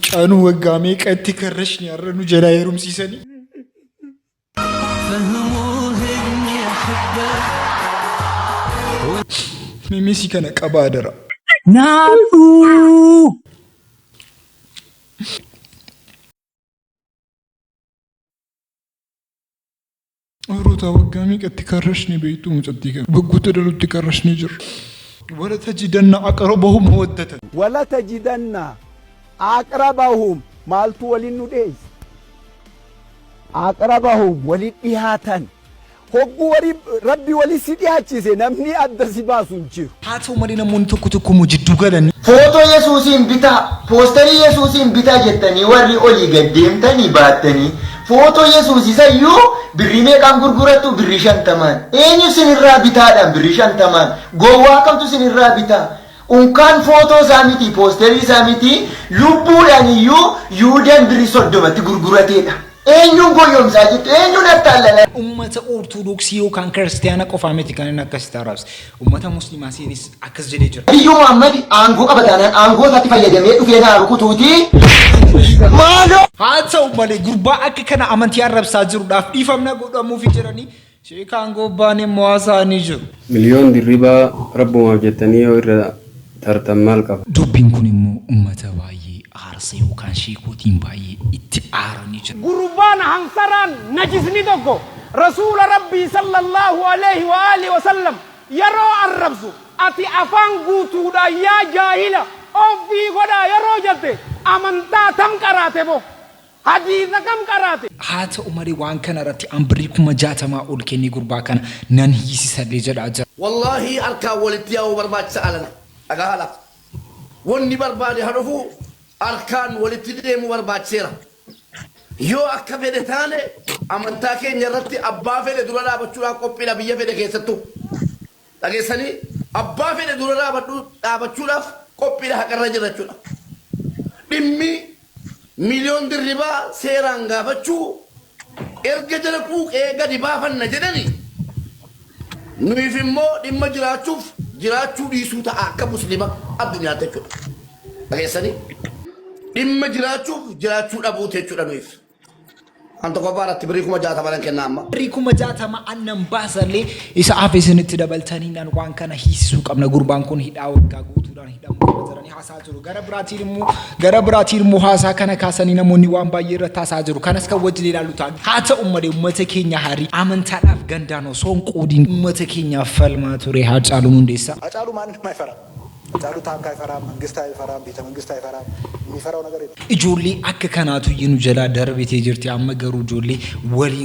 ጫኑ ወጋሜ ቀጥ ከረሽኝ ያረኑ ጀላየሩም ሲሰኒ ሚሚሲ ከነቀባ አደራ ናቱ ሩታ ወጋሜ ቀጥ ከረሽኝ በይቱ ሙጽዲከ በጉት ደሉት ከረሽኝ ጅር ወላ ተጅደና አቅረበሁም ወደተ ወላ ተጅደና አቅረበሁም ማልቱ ወሊኑ ዴስ አቅረበሁም ወሊዲሃተን ሆጉ ወሪ ረቢ ወሊ ሲዲያቺሴ ነምኒ አደሲ ባሱንቺ ሃቶ መዲና ሞን ተኩተኩ ሙጅዱ ገለን ፎቶ ኢየሱስን ቢታ ፖስተር ኢየሱስን ቢታ ጀተኒ ወሪ ኦሊ ገደምተኒ ባተኒ ፎቶ ኢየሱስ ይሰዩ ብሪሜ ቃን ጉርጉረቱ ብሪሻን ተማን ኤኒ ሲንራ ቢታዳን ብሪሻን ተማን ጎዋ ከምቱ ሲንራ ቢታ ኡንካን ፎቶ ሳሚቲ ፖስተሪ ሳሚቲ ሉቡዳንዩ ዩደን ብሪሶዶመት ጉርጉረቴዳ ኤኙን ጎዮም ሳጅት ኤኙን አታለለ ኡመተ ኦርቶዶክስ ዮካን ክርስቲያና ቆፋሜቲ ካንና ከስታራስ ኡመተ ሙስሊማ ሲሪስ አከዝጀሌ ጀር እዩ መሐመድ አንጎ ቀበዳና አንጎ ታትፈየደሜ ዱፌና ሩኩቱቲ ማሎ ሃተው ማለ ጉርባ አከከና አመንት ያረብሳ ጅሩ ዳፍ ዲፈምና ጎዳሙ ፊጀራኒ ሼካን ጎባኔ መዋሳኒ ጅሩ ሚሊዮን ድሪባ ረቡማ ጀተኒ ወራ ተርተማል ቀፍ ዱቢን ኩኒሙ ኡመተ ባይ አርሰዩ ካን ሼኮቲን ባይ ኢትአራኒ ጅሩ ጉርባን ሐንሰራን ነጅስኒ ዶጎ ረሱል ረቢ ሰለላሁ ዐለይሂ ወአሊሂ ወሰለም የሮ አረብሱ አቲ አፋን ጉቱዳ ያ ጃሂላ ኦፊ ጎዳ የሮ ጀቴ አመንታ ተምቀራቴቦ ሐዲስ ከም ቀራቴ ሃተ ኡመሪ ዋን ከነረቲ አንብሪኩማ ጃተማ ኡልኬኒ ጉርባ ከነ ነን ሂሲሰለ ጀዳጀ والله أركا ولديا وبرباج سألنا أقالا وني برباج هرفو أركان ولدي وبرباج سيرا يو أكبر ثاني أمنتاكي نرتي أبا في الدولار بتشولا كوبيلا بيا في الكيسة لكن سني أبا في الدولار بتشولا كوبيلا هكذا جرتشولا بمي مليون دربا سيرانغا بتشو إرجع لكوك إيجا دبا فنجدني نويفمو دم جراتشو ديسوتا أكا مسلمة الدنيا تجول أكيسني دم جراتشو أبو تجول نويف أنت كبارة تبريكم جاتا بلن كناما بريكم جاتا ما أنم باسلي إسا عفيسن تدبلتني نان وان كان هيسوك أمنا غربان كون هيداو كاغوتو دان هيدام كبزراني حساجرو غربراتير مو حاسا كان كاساني نموني وان باير تاساجرو كان اسكا وجلي لالو تاغ حتى أمدي أمتكينيا هاري آمن تلاف غندانو سون قودين أمتكينيا فالماتو ريحات عالو مندسا أجالو ما نحن ما يفرق أجالو تام كاي فرام منغستا يفرام بيتا منغستا يفرام ميفراو نغري إجولي أكا كاناتو ينو جلا دربي تيجرتي أما غرو جولي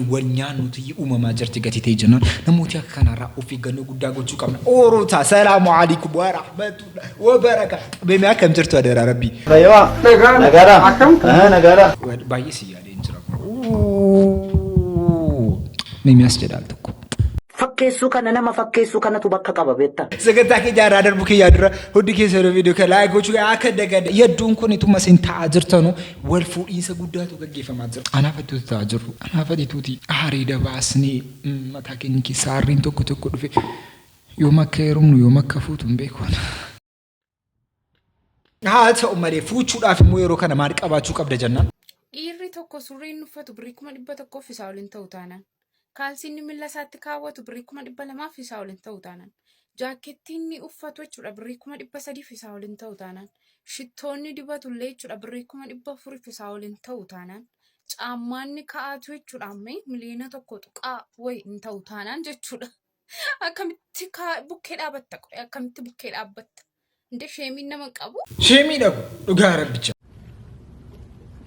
وليانو تي أمما جرتي غتي تيجنان نموتي أكا كان راقو في غنو قداغو جوكامنا أوروتا سلام عليكم ورحمة الله وبركاته بما أكام جرتو أدر ربي أيوة نغارا نغارا بايسي يالي انجرا ميمي أسجدال تكو fakkeessu kana nama fakkeessu kanatu bakka qaba beetta sagantaa kee jaaraa darbu kee yaadura hundi kee sero video ka like gochuu akka dagada yedduun kun ituma sin ta'a jirtanu wal fuudhiinsa guddaatu gaggeeffamaa jira anaafatu ta'a jiru anaafatuuti aarii dabaasni mataa keenya keessa aariin tokko dhufe yoo makka heerumnu yoo makka fuutuun beekona haa ta'u malee fuuchuudhaaf immoo yeroo kana maal qabaachuu qabda jennaan dhiirri tokko surriin uffatu birrii 100 isaa waliin ta'u taanaan Kalsiin milla isaatti kaawwatu birrii 200 isaa waliin ta'u taanaan jaakettiin uffatu jechuudha birrii 300 isaa waliin ta'u taanaan shittoonni dibatullee jechuudha birrii 400 isaa waliin ta'u taanaan caammaanni kaa'atu jechuudha ammee miliyoona tokko tuqaa way hin ta'u taanaan jechuudha akkamitti bukkee dhaabatta akkamitti bukkee dhaabatta inde sheemiin nama qabu sheemii dhabu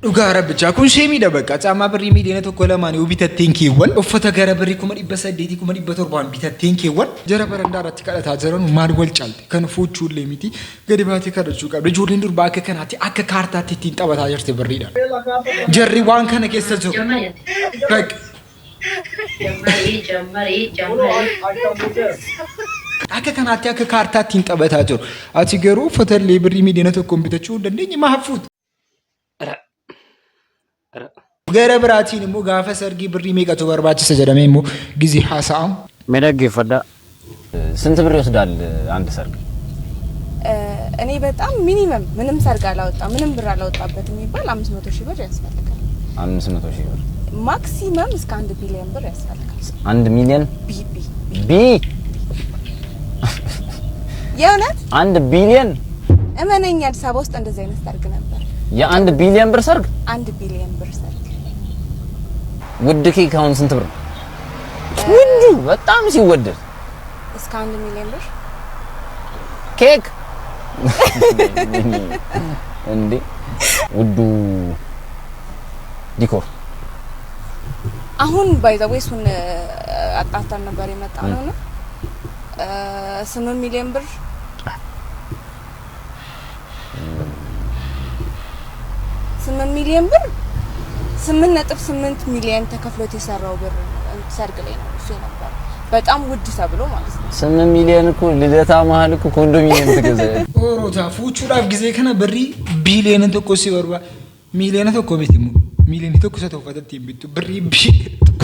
dhugaa rabbicha kun sheemii dhabaka caammaa birrii miliyoona tokko lamaan yoo bitatteen keewwan uffata gara birrii 800,700 bitatteen keewwan jara barandaa irratti kadhataa jiran maal wal caalte kan fuuchuullee miti gadi baatee kadhachuu qabdi ijoolleen durbaa akka kanaatti akka kaartaatti ittiin taphataa jirti birriidhaan jarri waan kana keessa jiru akka kanaatti akka kaartaatti ittiin taphataa jiru ati garuu uffatallee birrii miliyoona tokkoon bitachuu dandeenye maafuutu gara biraatiin immoo gaafa sargii birrii meeqatu barbaachisa jedhamee immoo ጊዜ ሐሳም መደገፈዳ ስንት ብር ይወስዳል አንድ ሰርግ እኔ በጣም ሚኒመም ምንም ሰርግ አላወጣም ምንም ብር አላወጣበት የሚባል 500 ሺህ ብር ያስፈልጋል 500 ሺህ ብር ማክሲመም እስከ 1 ቢሊዮን ብር ያስፈልጋል 1 ሚሊዮን ቢ የእውነት 1 ቢሊዮን እመነኝ አዲስ አበባ ውስጥ እንደዚህ አይነት ሰርግ ነበር የ1 ቢሊዮን ብር ሰርግ 1 ቢሊዮን ብር ሰርግ ውድ ኬክ አሁን ስንት ብር ውድ በጣም ሲወደድ እስከ 1 ሚሊዮን ብር ኬክ እንዴ ውዱ ዲኮር አሁን ባይ ዘ ዌይ እሱን አጣጣን ነበር የመጣው ነው 8 ሚሊዮን ብር 8 ሚሊዮን ብር 8.8 ሚሊዮን ተከፍሎት የሰራው ብር ሰርግ ላይ ነው እሱ ነበር በጣም ውድ ተብሎ ማለት ነው 8 ሚሊዮን እኮ ልደታ መሀል እኮ ኮንዶሚኒየም ተገዛ ኦሮታ ፉቹ ዳፍ ጊዜ ከነ ብሪ ቢሊዮን ተኮ ሲወርባ ሚሊዮን ተኮ ቤት ሚሊዮን ተኮ ሰተውፈተት ይብቱ ብሪ ቢሊዮን ተኮ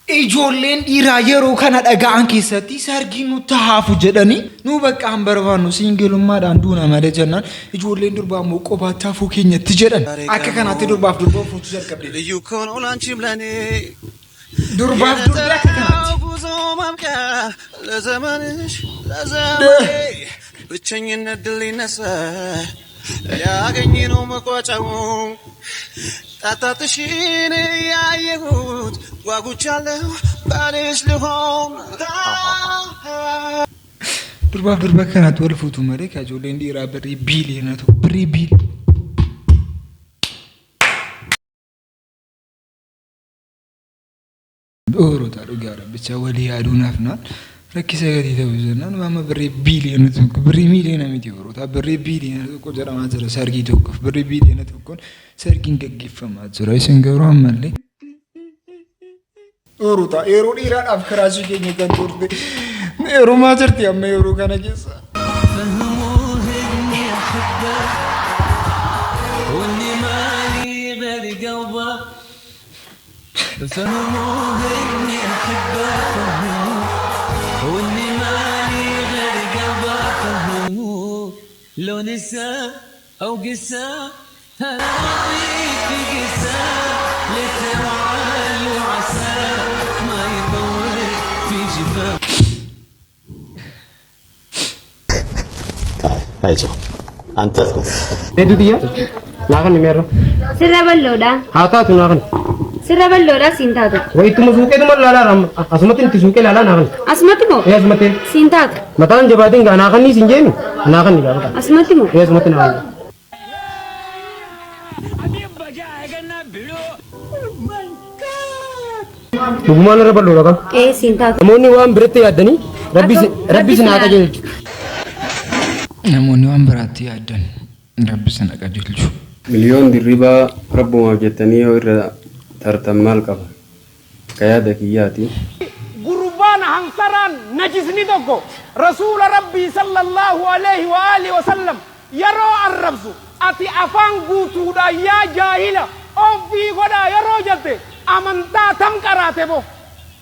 ijoolleen dhiiraa yeroo kana dhaga'an keessatti sargiin nutti haafu jedhanii nu bakka han barbaannu siingilummaadhaan duuna malee jennaan ijoolleen durbaa immoo qobaatti hafuu keenyatti jedhan akka kanaatti durbaaf durbaa fuutu jalqabde ልዩ ከሆነ ላንቺም ለኔ durbaaf durbi akka kanaatti ብዙ ማብቂያ ለዘመንሽ ለዘመኔ ብቸኝነት ድል ይነሳ ያገኝ ነው መቋጫው ጣጣትሽን ያየሁት ጓጉቻለሁ ባልሽ ልሆን durbaaf durba kanaatti wal fuutu malee ka ijoolleen dhiiraa birrii biiliyoona tokko birrii biil ኦሮታ ዱጋራ ብቻ ወሊ ያዱናፍ ነው ረኪሰ ገቲ ተውዘናን ማማ ብሪ ቢሊዮን ተቆ ብሪ ሚሊዮን አሚቲ ኦሮታ ብሪ ቢሊዮን ተቆ ጀራማ ዘረ ሰርጊ ተቆ ብሪ ቢሊዮን ተቆ ሰርጊን ገግፈማ ዘረ ይሰንገሩ አመለ ኦሮታ ኤሮ ዲራ ዳፍ ክራሱ ገኘ ገንዶርቴ ኤሮ ማዘርቲ አመ ኤሮ ከነጀሳ فهموهني أحبك وإني مالي غير قلبك فهموه لو نسى أو قسى هلاقيك في قسى لتوعى وعسى ما يطول في جفاف هايجو أنت Edudia, nakan ni meron. Sirabal loda. Hata tu nakan. Sirabal loda sintato. Wai tu musuke tu mal lala ram. Asmatin tu suke lala nakan. Asmati mo? Yes, asmatin. Sintato. Matan jabatin ga nakan ni sinjemi. Nakan ni ga. Asmati mo? Yes, asmatin nakan. Bagaimana rebel loda kan? Sintato. Kamu ni wan berarti ada ni. Rabbi senaka jadi. namoonni waan biraatti yaaddan rabbisana qajeelchu miliyoon dirribaa rabbumaaf jettanii yoo irra tartan maal qaba kayaada kiyyaati gurbaan hansaran najisni tokko rasuula rabbii sallallahu alaihi wa alihi wa sallam yeroo arrabsu ati afaan guutuudha yaa jaahila ofii godhaa yeroo jette amantaa tam qaraate bo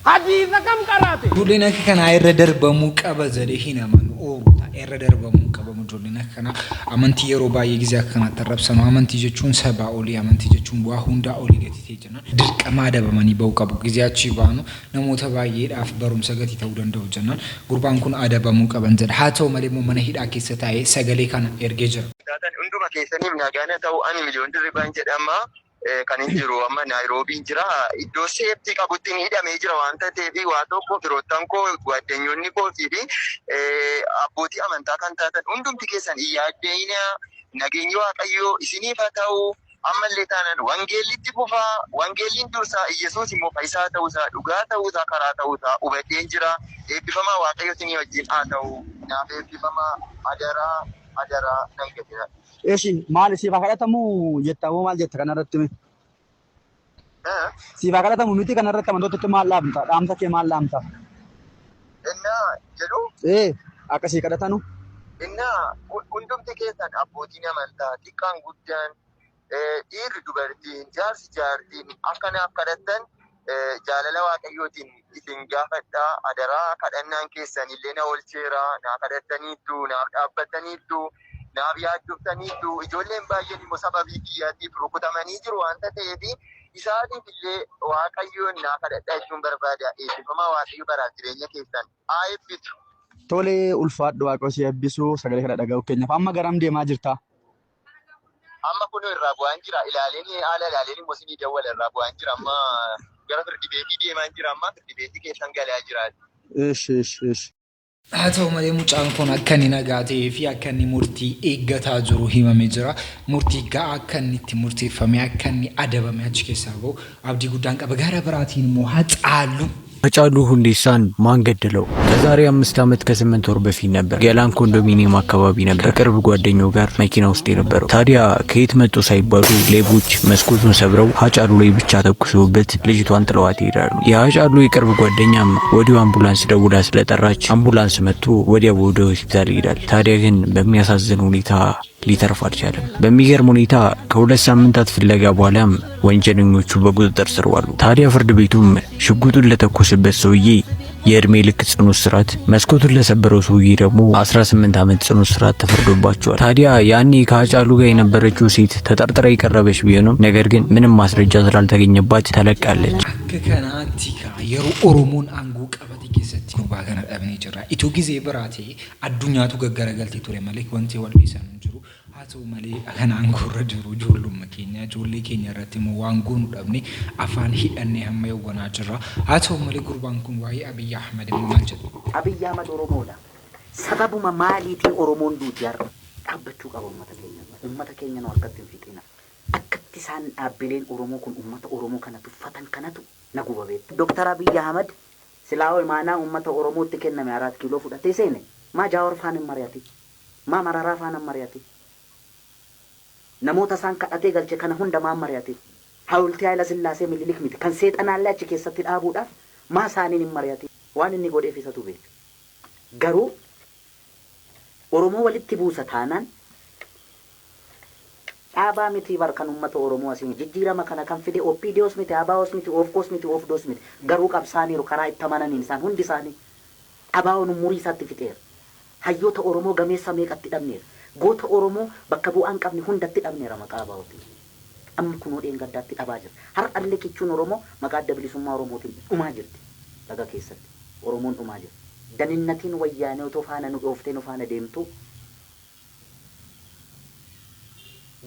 hadiisa kam qaraate ijoolleen akka kanaa irra darbamuu qaba jedhee hin amanu ooludha irra darbamuu qaba ijoolleen akka kanaa amantii yeroo baay'ee gisee akka kanaatti arrabsanu amantii jechuun sabaa olii amantii jechuun waa hundaa olii gatitee jennaan dirqamaa dabamanii ba'uu qabu gisee achii baanu namoota baay'eedhaaf barumsa gatii ta'uu danda'u jennaan gurbaan kun adabamuu qaban jedha haa ta'u malee immoo mana hidhaa keessa taa'ee sagalee kana ergee jira. Hunduma keessaniif nagaana ta'u ani miliyoon dirribaan jedhama. Kan hin jiru amma Naayiroobiin jira iddoo seeftii qabutti hidhamee jira waan ta'eef waa tokko firoottan koo gwaddeenyonni koo fi abbootii amantaa kan taatan hundumti keessan yaaddeeyna nageenyi waaqayyoo isiniif haa ta'u ammallee taanaan wangeellitti fufaa wangeelliin dursaa Iyesuus immoo fayyisaa ta'uusaa dhugaa ta'uusaa karaa ta'uusaa hubadheen jira eebbifamaa waaqayyo isinii wajjin haa ta'u naaf eebbifamaa adaraa nan gadina. Eeshi maal siifaa kadhatamu jettamoo maal jetta kanarratti mi? Siifaa kadhatamu miti kanarratti amantootatti maal laamta? Dhaamsa kee maal laamta? Innaa jedhu? Akkasii kadhatanu? Innaa hundumti keessan abbootiin amantaa xiqqaan guddaan dhiirri dubartiin jaarsi jaartiin akkanaaf kadhattan jaalala waaqayyootiin isin gaafadhaa adaraa kadhannaan keessan illee na oolcheera naa kadhattaniittu naaf dhaabbataniittu naaf yaaddoftaniittu ijoolleen baay'een immoo sababii kiyyaatiif rukutamanii jiru waanta ta'eef isaaniif illee waaqayyoon naa kadhadhaa jechuun barbaada eebbifamaa waaqayyo baraaf jireenya keessan haa eebbitu. Tole ulfaadhu Waaqayyo si eebbisu sagalee kana dhaga'uu keenyaaf amma garam deemaa jirta? Amma kun irraa bu'aan jira ilaaleen haala ilaaleen immoo sinii dawwala irraa bu'aan jira amma gara firdi beetii deemaa jira amma firdi beetii keessan galaa jiraati. Ish. haa ta'u malee mucaan kun akka inni nagaa ta'ee fi akka inni murtii eeggataa jiru himamee jira. Murtii ga'aa akka inni itti murteeffamee akka inni adabame achi keessaa bahu abdii guddaan qaba. Gara biraatiin immoo Hacaaluu Hacaaluu Hundeessaan ማን ገደለው? ከዛሬ 5 ዓመት ከ8 ወር በፊት ነበር ገላን ኮንዶሚኒየም አካባቢ ነበር ከቅርብ ጓደኛው ጋር መኪና ውስጥ የነበረው። ታዲያ ከየት መጡ ሳይባሉ ሌቦች መስኮቱን ሰብረው ሀጫሉ ላይ ብቻ ተኩሰውበት ልጅቷን ጥለዋት ይሄዳሉ። የሀጫሉ የቅርብ ጓደኛም ወዲያው አምቡላንስ ደውላ ስለጠራች አምቡላንስ መጥቶ ወዲያው ወደ ሆስፒታል ይሄዳል። ታዲያ ግን በሚያሳዝን ሁኔታ ሊተርፍ አልቻለም። በሚገርም ሁኔታ ከ2 ሳምንታት ፍለጋ በኋላም ወንጀለኞቹ በቁጥጥር ስር ዋሉ። ታዲያ ፍርድ ቤቱም ሽጉጡን ለተኮሰበት ሰውዬ የእድሜ ልክ ጽኑ እስራት፣ መስኮቱን ለሰበረው ሰውዬ ደግሞ 18 ዓመት ጽኑ እስራት ተፈርዶባቸዋል። ታዲያ ያኔ ከሀጫሉ ጋር የነበረችው ሴት ተጠርጥራ የቀረበች ቢሆንም ነገር ግን ምንም ማስረጃ ስላልተገኘባት ተለቃለች። ከናቲካ የሩ ኦሮሞን አንጉ ቀበቲ ኬሰቲ ባገና አብኔ ጅራ ኢቱ ጊዜ ብራቴ አዱኛቱ ገገረገልቲ ቱሬ መለክ ወንቴ ወልይሰን ጅሩ ሀተው መሌ ከናን ጎረ ጅሩ ጆሉም ኬኛ ጆሌ ኬኛ ረቲሞ ዋንጉን ደብኔ አፋን ሂደኔ ሀመው ጎና ጅራ ሀተው መሌ ጉርባንኩን ዋይ አብይ አህመድ ማልጀት አብይ አህመድ ኦሮሞዳ ሰበቡማ ማሊቲ ኦሮሞን ዱቲያር አበቹ ቀበው ኡመተ ኬኛ ነው አርከትን ፊቲና አክቲሳን አብሌን ኦሮሞ ኩን ኡመተ ኦሮሞ ከነቱ ፈተን ከነቱ ነጉበቤት ዶክተር አብይ አህመድ ስላው ማና ኡመተ ኦሮሞ ተከነመ 4 ኪሎ ፉዳቴ ሰኔ ማ ጃወር ፋን ማሪያቲ ማ ማራራ ፋን ማሪያቲ namoota isaan kadhatee galche kana hunda maan mari'ate hawultii Haayila Sillaasee Minilik miti kan seexanaallee achi keessatti dhaabuudhaaf maa isaaniin hin mari'ate waan inni godheef isatu beeka. Garuu Oromoo walitti buusa taanaan dhaabaa miti barkan uummata Oromoo asiin jijjiirama kana kan fide OPDOs miti ABOs miti OFCOs miti OFDOs miti garuu qabsaaniiru karaa itti amananiin isaan hundi isaanii ABO'n umurii isaatti fixeera. Hayyoota Oromoo gameessa meeqatti dhabneera. Goota Oromoo bakka bu'aan qabne hundatti dhabneera maqaa ABO'tiin. Amma kunoo dheengaddaatti dhabaa jira. Har'allee kichuun Oromoo maqaa adda bilisummaa Oromootiin dhumaa jirti. Laga keessatti Oromoon dhumaa jira. Daninnatiin wayyaanee otoo faana nu dhooftee nu faana deemtu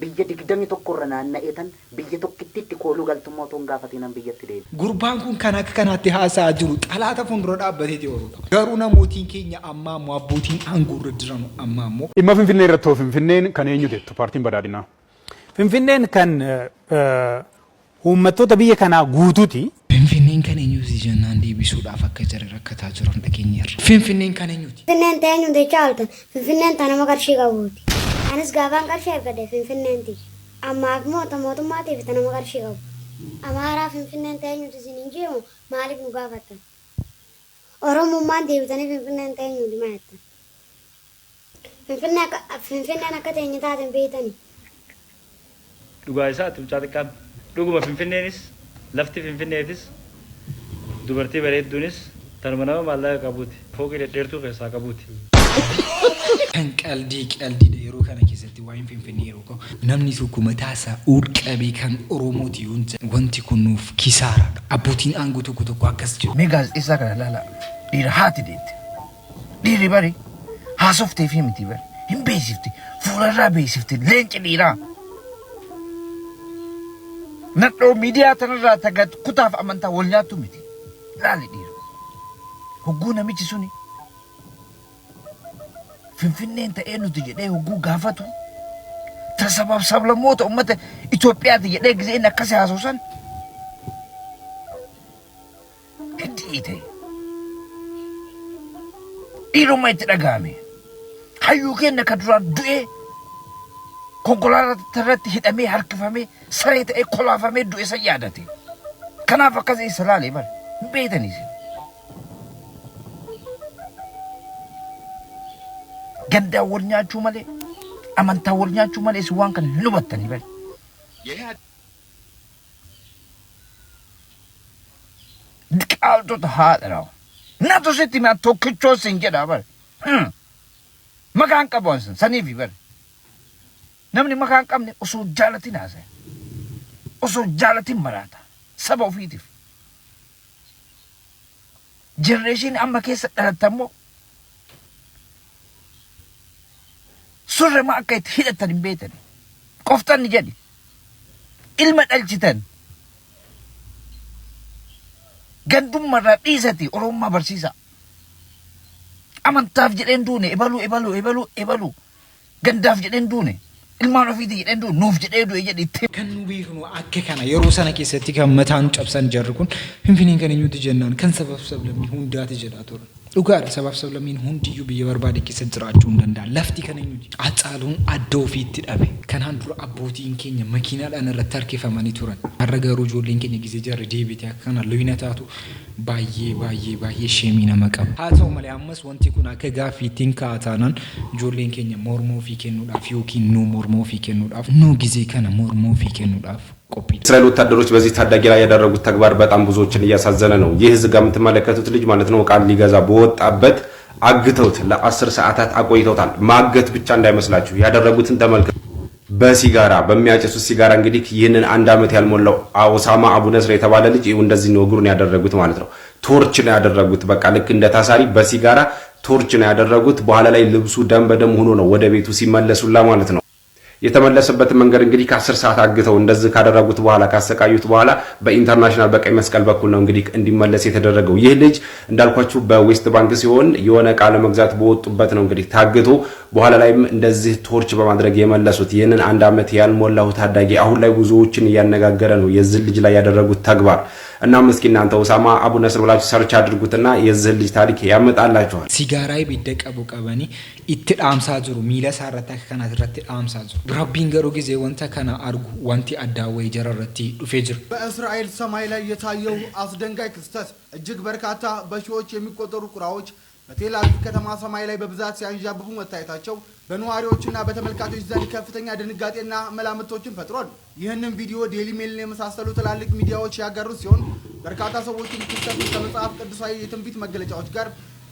biyya 21 irra naanna'eetan biyya tokkittitti kooluu galtummaa otoo hin gaafatiinan biyyatti deemu. Gurbaan kun kan akka kanaatti haasaa jiru xalaata fuuldura dhaabbatee jiru. Garuu namootiin keenya ammaa immoo abbootiin aangoo irra jiran ammaa immoo dhimma Finfinnee irratti Finfinneen kan eenyu jettu paartiin badhaadhinaa. Finfinneen kan uummattoota biyya kanaa guutuuti. Finfinneen kan eenyuti jennaan deebisuudhaaf akka jarri rakkataa jiran dhageenyeerra. Finfinneen kan eenyuti? Finfinneen ta'ee eenyuti caalta. Finfinneen ta'e nama qarshii qabuuti. Anis gaafaan qarshii argadde Finfinneenti. Ammaaf mootummaatiif ta'e nama qarshii qabu. Amaaraa Finfinneen ta'e eenyuti isin hin jeemu maaliif nu gaafattan? Oromummaan deebitanii Finfinneen ta'e eenyuti maa jettan? Finfinneen akka teenye taateen beeytanii. Dhugaa isaati mucaa xiqqaan dhuguma Finfinneenis lafti Finfinneetis dubartii bareedduunis tanuma nama maallaqa qabuuti fooqii dhedheertuu keessaa qabuuti. Kan qaldiidha yeroo kana keessatti waa'een Finfinnee yeroo ka'u namni tokko mataa isaa uudqabee kan Oromooti yoo ta'u wanti kun nuuf kisaaraadha. Abbootiin aangoo tokko akkas jiru. Mee gaazexeessaa kana ilaala dhiira haati deetti dhiirri bari haasoftee fi miti bari hin beeksifti fuularraa beeksifti leenci dhiiraa. Nadhoo miidiyaa tanarraa tagat kutaaf amantaa wal nyaattu miti ilaali dhiira hogguu namichi suni Finfinneen ta'ee nuti jedhee hogguu gaafatu tasabaaf sablammoota uummata Itoophiyaati jedhee giseen akkasii haasofsan heddii ta'e dhiirummaa itti dhaga'ame hayyuu kenna ka duraan du'ee konkolaataa irratti hidhamee harkifamee saree ta'ee kolaafamee du'e san yaadate kanaaf akkas isa laalee bara hin beeytanii gandaa wal nyaachuu malee amantaa wal nyaachuu malee si waan kana hin hubattanii bara. Diqaaltota haadha. Natu sitti ma tokkichoo sin jedha bar. Maqaan qabu saniifi bar. Namni maqaan qabne osoo jaalatin haasa'e. Osoo jaalatin maraata. Saba ofiitiif. Generation amma keessa dhalatammoo surre ma akka itti hidhatan hin beekani. Qoftan ni jedhi. Ilma dhalchitan. Gandummaarraa dhiisati Oromummaa barsiisa. Amantaaf jedheen duune ebaluu. Gandaaf jedheen duune. Ilmaan ofiiti jedheen duune nuuf jedhee du'e jedhi itti. Kan nu beeknu akka kana yeroo sana keessatti kan mataan cabsan jarri kun Finfinneen kan eenyuti jennaan kan sabaaf sablammii hundaati jedhaa ture. Dhugaadha sabaaf sablammiin hundiyyuu biyya barbaade keessa jiraachuu hin danda'an. Lafti kan eenyuti? Hacaaluun adda ofiitti dhabe. Kanaan dura abbootiin keenya makiinaadhaan irratti harkifamanii turan. Har'a garuu ijoolleen keenya gisee jarri deebite akka kana loyina taatu baay'ee sheemii nama qaba. Haa ta'u malee ammas wanti kun akka gaaffiittiin kaa'ataanaan ijoolleen keenya mormoo ofii kennuudhaaf yookiin nu mormoo ofii kennuudhaaf nu gisee kana mormoo ofii kennuudhaaf እስራኤል ወታደሮች በዚህ ታዳጊ ላይ ያደረጉት ተግባር በጣም ብዙዎችን እያሳዘነ ነው። ይህ እዚህ ጋር የምትመለከቱት ልጅ ማለት ነው ቃል ሊገዛ በወጣበት አግተውት ለ10 ሰዓታት አቆይተውታል። ማገት ብቻ እንዳይመስላችሁ ያደረጉትን ተመልከቱ። በሲጋራ በሚያጨሱት ሲጋራ እንግዲህ ይህንን 1 አመት ያልሞላው ኦሳማ አቡ ነስር የተባለ ልጅ ይኸው እንደዚህ ነው እግሩን ያደረጉት ማለት ነው። ቶርች ነው ያደረጉት። በቃ ልክ እንደ ታሳሪ በሲጋራ ቶርች ነው ያደረጉት። በኋላ ላይ ልብሱ ደም በደም ሆኖ ነው ወደ ቤቱ ሲመለሱላ ማለት ነው። የተመለሰበት መንገድ እንግዲህ ከ10 ሰዓት አግተው እንደዚህ ካደረጉት በኋላ ካሰቃዩት በኋላ በኢንተርናሽናል በቀይ መስቀል በኩል ነው እንግዲህ እንዲመለስ የተደረገው። ይህ ልጅ እንዳልኳችሁ በዌስት ባንክ ሲሆን የሆነ ቃለ መግዛት በወጡበት ነው እንግዲህ ታግቶ በኋላ ላይም እንደዚህ ቶርች በማድረግ የመለሱት። ይህንን 1 አመት ያልሞላው ታዳጊ አሁን ላይ ብዙዎችን እያነጋገረ ነው የዚህ ልጅ ላይ ያደረጉት ተግባር። እና ምስኪን እናንተ ኦሳማ አቡ ነስር ብላችሁ ሰርች አድርጉትና የዚህ ልጅ ታሪክ ያመጣላችኋል። ሲጋራይ ቢደቀቡ ቀበኒ ኢትዳምሳ ጅሩ ሚለሳ ረታ ከና ድረት ዳምሳ ጅሩ ረቢን ገሩ ጊዜ ወንተ ከና አርጉ ወንቲ አዳወይ ጀረረቲ ዱፌ ጅሩ በእስራኤል ሰማይ ላይ የታየው አስደንጋጭ ክስተት እጅግ በርካታ በሺዎች የሚቆጠሩ ቁራዎች በቴል አቪቭ ከተማ ሰማይ ላይ በብዛት ሲያንዣብቡ መታየታቸው በነዋሪዎችና በተመልካቾች ዘንድ ከፍተኛ ድንጋጤና መላምቶችን ፈጥሯል። ይህንን ቪዲዮ ዴሊ ሜልን የመሳሰሉ ትላልቅ ሚዲያዎች ያጋሩት ሲሆን በርካታ ሰዎችም ክስተቱን ከመጽሐፍ ቅዱሳዊ የትንቢት መገለጫዎች ጋር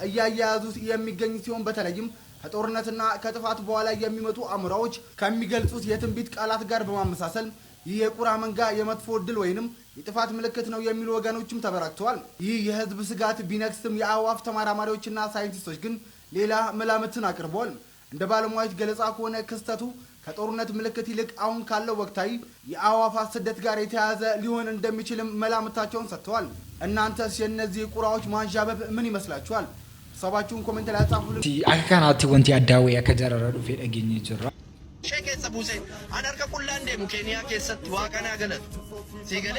እያያያዙት የሚገኝ ሲሆን በተለይም ከጦርነትና ከጥፋት በኋላ የሚመጡ አምራዎች ከሚገልጹት የትንቢት ቃላት ጋር በማመሳሰል ይህ የቁራ መንጋ የመጥፎ ዕድል ወይንም የጥፋት ምልክት ነው የሚሉ ወገኖችም ተበራክተዋል። ይህ የህዝብ ስጋት ቢነክስም የአዕዋፍ ተመራማሪዎችና ሳይንቲስቶች ግን ሌላ መላምትን አቅርበዋል። እንደ ባለሙያዎች ገለጻ ከሆነ ክስተቱ ከጦርነት ምልክት ይልቅ አሁን ካለው ወቅታዊ የአዕዋፋት ስደት ጋር የተያያዘ ሊሆን እንደሚችልም መላምታቸውን ሰጥተዋል። እናንተስ የእነዚህ ቁራዎች ማንዣበብ ምን ይመስላችኋል? ሀሳባችሁን ኮሜንት ላይ ጻፉልን። አካናቲ ወንቲ አዳዌ ያከጀረረዱ ፈደገኝ ጅራ ሸከ ጸቡሴ አናርከ ቁላንዴ ሙኬንያ ከሰት ዋቀና ገለት ሲገለ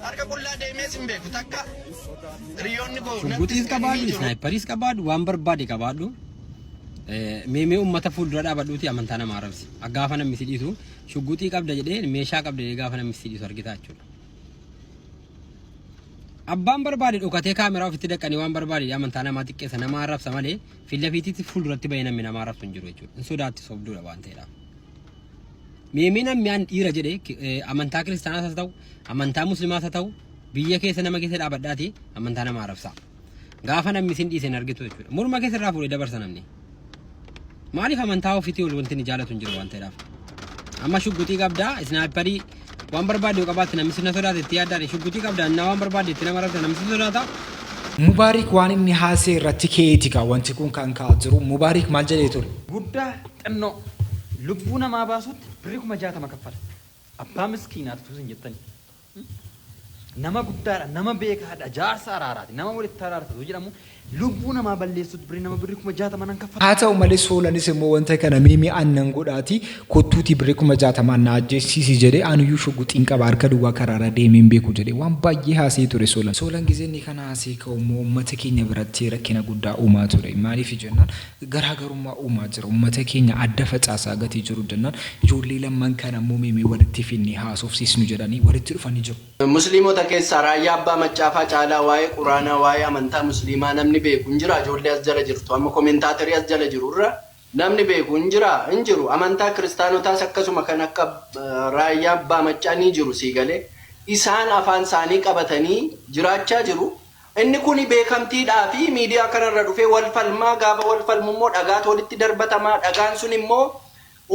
አርከ ቁላንዴ ሜስም ቤኩ ተካ ሪዮን ጎ ጉቲስ ከባዱ ስናይፐሪስ ከባዱ ዋንበር ባዲ ከባዱ ሜሜ ኡመተ ፉልዱራ ዳባዱቲ አመንታና ማረብሲ አጋፈነ ሚስዲቱ ሽጉጢ ቀብደ ጀዴ ሜሻ ቀብደ ጋፈነ ሚስዲቱ አርጊታችሁ አባን በርባዲ ዶካቴ ካሜራው ፍት ደቀኒ ዋን በርባዲ አመንታና ማጥቄሰ ነማራብ ሰማሌ ፊለፊቲቲ ፉልዱራቲ በይነ ሚና ማራብ እንጅሮቹ እንሶዳቲ ሶብዱ ለባንቴላ ሜሜና ሚያን ኢራ ጀዴ አመንታ ክርስቲያና ተተው አመንታ ሙስሊማ ተተው ቢየ ከሰ ነመ ከሰ ዳበዳቲ አመንታና ማረብሳ ጋፈነ ሚስንዲ ሰነርግቶ እቹ ሙርማ ከሰ ራፉ ደበርሰነምኒ ማሊፍ አመንታው ፊቲ ወል ወንትን ጃለቱ እንጅሮ ዋንቴላ አማ ሽጉጢ ቀብዳ ስናይፐሪ ዋን በርባዲ ቀባት ነምስነ ሶዳት ትያዳሪ ሽጉጢ ቀብዳ እና ዋን በርባዲ ትነመረተ ነምስነ ሶዳታ ሙባሪክ ዋን ኒሃሴ ረቲኬቲካ ወንቲ ኩን ካንካ ጅሩ ሙባሪክ ማልጀሌቱ ጉዳ ጥኖ ልቡና ማባሱት ብሪኩ መጃታ መከፈል አባ ምስኪናት ቱዝን ጀተኒ ነማ ጉዳ ነማ ቤካዳ ጃርሳ አራራት ነማ ወለ ተራራት ወጅራሙ ልቡና ማበለሱት ብሪ ነማ ብሪኩ መጃታ ማናን ከፈል አታው መለስ ሶለንስ ሞ ወንተ ከነ ሚሚ አነን ጎዳቲ ኮቱቲ ብሪኩ መጃታ ማና አጀሲሲ ጀዴ አንዩ ሽጉጢን ቀባር ከዱዋ ከራራ ዴሜን ቤኩ ጀዴ ዋን ባዬ ሃሴ ቱሬ ሶለን ጊዜ ኒ ከና ሃሴ ከሞ መተኬኛ ብረት ረኪና ጉዳ ኡማ ቱሬ ማሊፍ ጀናል ገራገሩማ ኡማ ጅሩ መተኬኛ አደፈጻሳ ገት ይጅሩ ደናል ጆሌ ለማን ከነ ሞ ሚሚ ወደቲ ፊኒ ሃሶፍ ሲስኑ ጀዳኒ ወደቲ ዱፋኒ ጅሩ ሙስሊሞ ተከሳ ራያ አባ መጫፋ ጫላ ዋይ ቁራና ዋይ አመንታ ሙስሊማ ነምኒ ቤኩ እንጅራ ጆሌ አስጀለ ጅርቱ አመ ኮሜንታተሪ አስጀለ ጅሩራ namni beeku injiru amantaa kiristaanotaa akkasuma kan akka raayyaa abbaa maccanii jiru siigale isaan afaan isaanii qabatanii jiraachaa jiru Inni kuni beekamtiidhaa fi miidiyaa kanarra dhufee wal falmaa gaafa wal falmu immoo dhagaatu walitti darbatamaa dhagaan sun immoo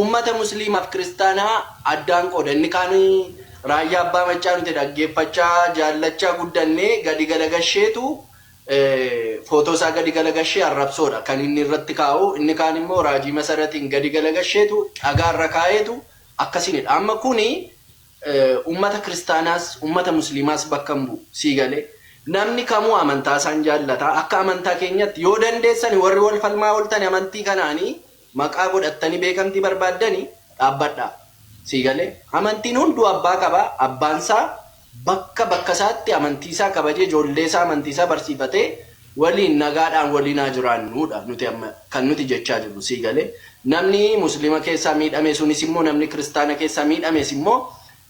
ummata musliimaaf kiristaanaa addaan qooda. Inni kaan raayyaa abbaa machaa nuti dhaggeeffachaa jaallachaa guddannee gadi galagasheetu footoo isaa gadi galagashee arrabsoodha kan inni irratti kaa'u. Inni kaan immoo raajii masaratiin gadi galagasheetu dhagaarra kaa'eetu akkasinidha. Amma kuni ummata kiristaanaas ummata musliimaas bakka hin bu'u sii galee. Namni kamuu amantaa isaan jaallata. Akka amantaa keenyatti yoo dandeessani warri wal falmaa ooltani amantii kanaanii maqaa godhattanii beekamtii barbaaddanii dhaabbadhaa. Sii galee amantiin hunduu abbaa qaba. Abbaan isaa bakka isaatti amantii isaa kabajee ijoollee isaa amantii isaa barsiifatee waliin nagaadhaan waliin haa jiraannudha nuti amma kan nuti jechaa jirru sii galee. Namni musliima keessaa miidhame sunis immoo namni kiristaana keessaa miidhames immoo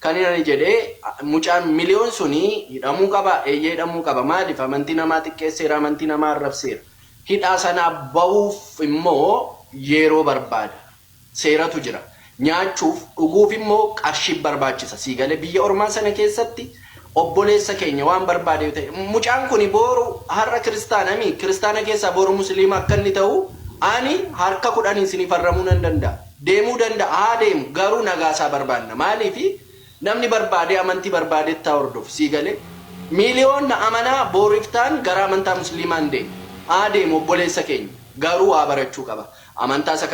kan inni jedhee mucaan miliyoon suni hidhamuu qaba eeyyee hidhamuu qaba. Maaliif amantii namaa xiqqeesseera amantii namaa arrabseera. Hidhaa sana bahuuf immoo yeroo barbaada. Seeratu jira. Nyaachuuf dhuguuf immoo qarshii barbaachisa. Sii galee biyya ormaa sana keessatti obboleessa keenya waan barbaade ta'e mucaan kuni booru har'a kiristaanami kiristaana keessaa booru musliima akka inni ta'u ani harka 10 isinii farramuu nan danda'a. Deemuu danda'a haa deemu garuu nagaasaa barbaanna. Maaliifi namni barbaade amantii barbaade taa hordof sii galee miliyoon amanaa booriftaan gara amantaa musliimaan deemu obboleessa keenya garuu waa barachuu qaba. Amantaa isa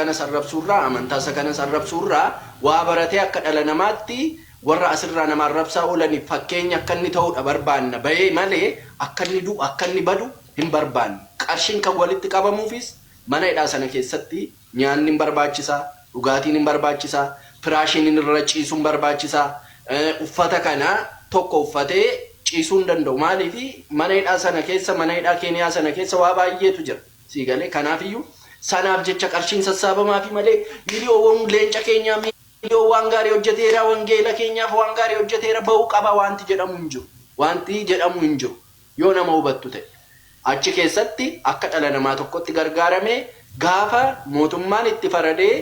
kana sarrabsuurraa waa baratee akka dhala namaatti warra asirraa nama arrabsaa oolaniif fakkeenya akka inni ta'uudha barbaanna. Bahee malee akka inni du'u akka inni badu hin barbaanne. Qarshiin kan walitti qabamuufis mana hidhaa sana keessatti nyaanni hin barbaachisaa, dhugaatiin hin barbaachisaa, firaashiin irra ciisuun hin barbaachisaa. Uffata kana tokko uffatee ciisuu hin danda'u. Maaliifi mana hidhaa sana keessa mana hidhaa Keeniyaa sana keessa waa baay'eetu jira. Sii galee kanaafiyyuu sanaaf jecha qarshiin sassaabamaa malee miliyoowwan leenca keenyaa miliyoon waan gaarii hojjeteera wangeela keenyaaf waan gaarii hojjeteera bahuu qaba wanti jedhamu hin jiru. Wanti jedhamu hin jiru yoo nama hubattu ta'e. Achi keessatti akka dhala namaa tokkotti gargaaramee gaafa mootummaan itti faradee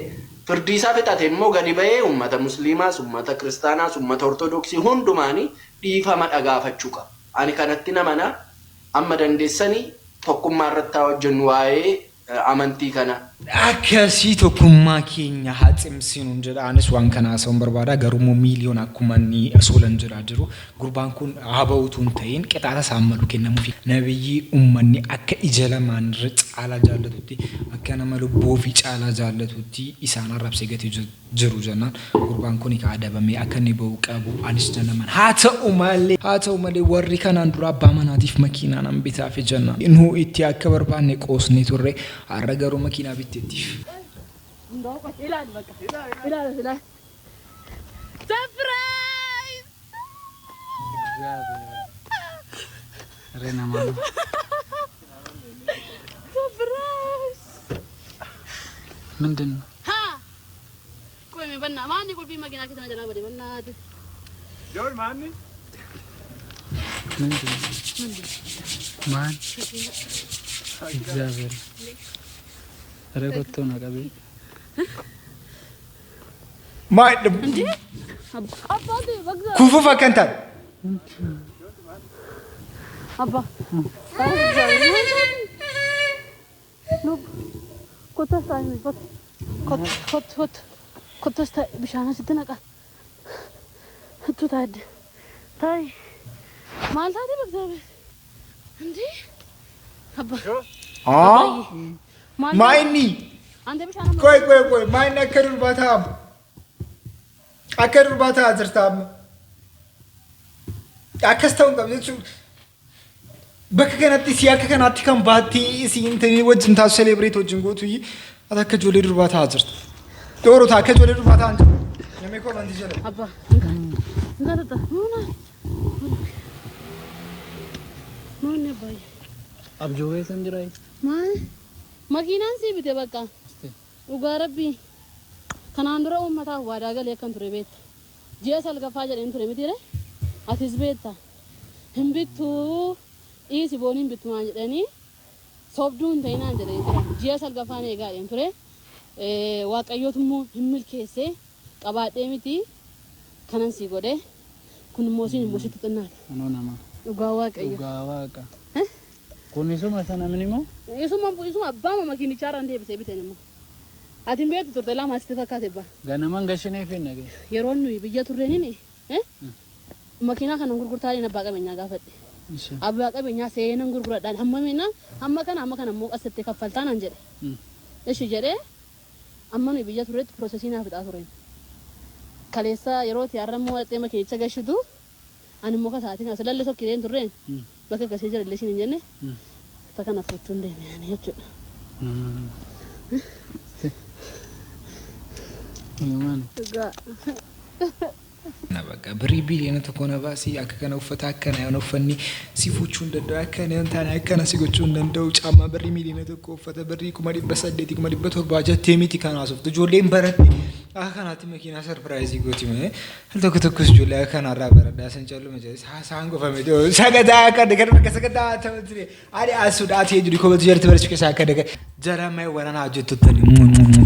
firdii isaa fixate immoo gadi bahee ummata musliimaas ummata kiristaanaas ummata ortodoksii hundumaanii dhiifama dhagaafachuu qaba. Ani kanatti namana amma dandeessanii tokkummaa irratti haa hojjennu waa'ee amantii kana. Akkasii tokkummaa keenya haa cimsinu jedha. Anis waan kana haasa'uun barbaada. Garuu miliyoon akkuma inni soolan jira jiru. Gurbaan kun haa ba'uutu hin ta'in qixaala saammalu kennamuufi nabiyyi uummanni akka ija lamaan irra caalaa jaallatutti akka nama lubbuu fi caalaa jaallatutti isaan arrabsee gatee jiru jennaan. Gurbaan kun ka adabamee akka inni ba'u qabu anis janaman. Haa ta'u malee warri kanaan dura abbaa manaatiif makiinaa nan bitaaf jennaan. Nu itti akka barbaanne qoosnee turre har'a garuu makiinaa bitteettiif. ምንድን ነው? ቆይ በእናትህ ማን ቁልቢ መኪና ከተና ጀና በደ በእናትህ ጆል ማን ምንድን ማን እግዚአብሔር ረቆቶ ነው ቀበ ማን እንዴ አባቴ በግዛ ኩፉ ፈከንታል አባ ሉክ ኮታስታይ ኮታስታይ ብሻና ስትነቃ ትታደ ታይ ማልታዴ በእግዚአብሔር እንዴ አባ ማይኒ አንተ ብሻና ቆይ ማይኒ አከዱርባታ አዝርታም አከስተውን ቀብቹ በከከናቲ ሲያከ ከናቲ ከም ባቲ ሲንተኒ ወጅን ታ ሴሌብሬት ወጅን ጎቱ ይ አታከ ጆሌ ዱርባታ አዝርት ዶሮታ ከጆሌ ዱርባታ አንተ ነሜኮ ማንዲ ጀለ አባ እንጋታ ማን ነባይ አብጆዌ ሰንጅራይ ማን መኪናን ሲብቴ በቃ ኡጋረቢ ከናንዱራ ኡመታ ዋዳገል የከንቱሬ ቤት ጄሰል ገፋ ጀደን ቱሬ ሚቲሬ አቲዝ ቤታ ህምቢቱ ኢሲ ቦኒን ቢቱ ማንጀደኒ ሶብዱን ተይናን ጀደ ጄሰል ገፋኔ ጋደን ቱሬ ዋቀዮቱሞ ህምል ኬሴ ቀባዴ ሚቲ ከነን ሲጎዴ ኩን ሞሲን ሞሲት ጥናት ኖናማ ኡጋዋ ቀዮ ኡጋዋ ቃ Kun isuma sana minimo? Isuma abbaa makiinichaarra deebisee bitan immoo. Ati beektu turte lama asitti fakkaate ba. Ganaman gashinee fi nage. Yeroo nuyi biyya turreenini makiinaa kana gurgurtaadhaan abbaa qabeenyaa gaafadhe. Abbaa qabeenyaa seenan gurguradhaan hamma kana immoo qasatti kaffaltaan an jedhe. Ishi jedhee amma nuyi biyya turreetti piroosesii naaf fixaa tureen. Kaleessa yeroo tiyaarrammoo waxxee makiinicha gashitu ani immoo kasaatii kana salallee sokkireen turreen bakka gasee jira illee siin hin jenne bakka kana fudhachuu hin deemne jechuudha. Na bakka birrii biliyoona tokko na baasii akka kana uffata akkana yoo uffanni si fuuchuu hin danda'u akkana yoo taane akkana si gochuu hin danda'u caammaa birrii miliyoona tokko uffata birrii 800 700 jettee miti kanaas uftu ijoolleen baratte akka kanaatti makiinaa sarpiraayizii gooti mee tokko tokkos ijoollee akka kanarraa baradhaa san caallu majaajis haasaan gofame sagadaa akka dagar bakka sagadaa ta'u ture adi asuudhaa ta'ee jiru koobatu jarti barachuu keessaa akka dagar jaramee waraanaa hojjettottani